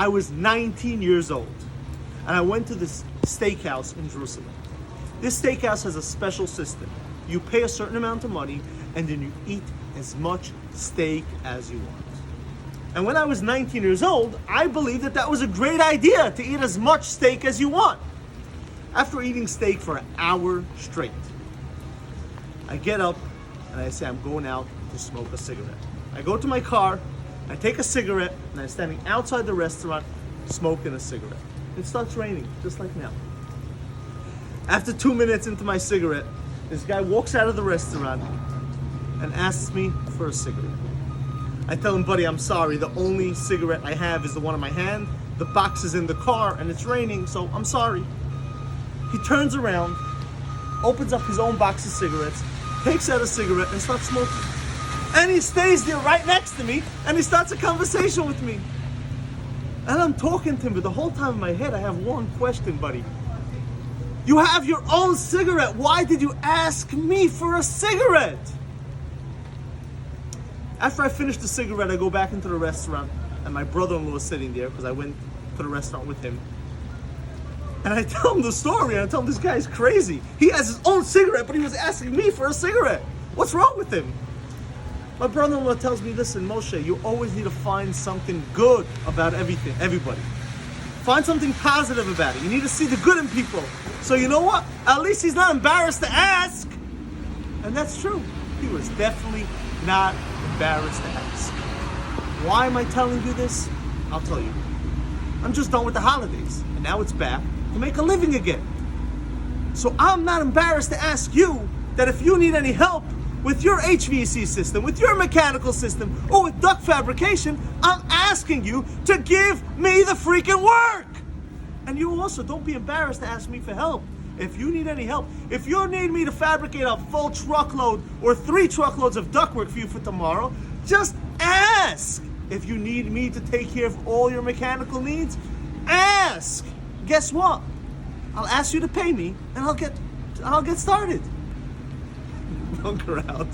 I was 19 years old, and I went to this steakhouse in Jerusalem. This steakhouse has a special system. You pay a certain amount of money, and then you eat as much steak as you want. And when I was 19 years old, I believed that that was a great idea, to eat as much steak as you want. After eating steak for an hour straight, I get up and I say, I'm going out to smoke a cigarette. I go to my car, I take a cigarette, and I'm standing outside the restaurant smoking a cigarette. It starts raining, just like now. After 2 minutes into my cigarette, this guy walks out of the restaurant and asks me for a cigarette. I tell him, buddy, I'm sorry, the only cigarette I have is the one in my hand. The box is in the car and it's raining, so I'm sorry. He turns around, opens up his own box of cigarettes, takes out a cigarette and starts smoking. And he stays there right next to me and he starts a conversation with me. And I'm talking to him, but the whole time in my head I have one question, buddy. You have your own cigarette. Why did you ask me for a cigarette? After I finish the cigarette, I go back into the restaurant and my brother-in-law is sitting there because I went to the restaurant with him. And I tell him the story and I tell him this guy's crazy. He has his own cigarette, but he was asking me for a cigarette. What's wrong with him? My brother-in-law tells me, listen, Moshe, you always need to find something good about everybody. Find something positive about it. You need to see the good in people. So you know what? At least he's not embarrassed to ask. And that's true. He was definitely not embarrassed to ask. Why am I telling you this? I'll tell you. I'm just done with the holidays. And now it's back to make a living again. So I'm not embarrassed to ask you that if you need any help with your HVAC system, with your mechanical system, or with duct fabrication, I'm asking you to give me the freaking work. And you also don't be embarrassed to ask me for help. If you need any help, if you need me to fabricate a full truckload or 3 truckloads of ductwork for you for tomorrow, just ask. If you need me to take care of all your mechanical needs, ask. Guess what? I'll ask you to pay me and I'll get started. Bunker out.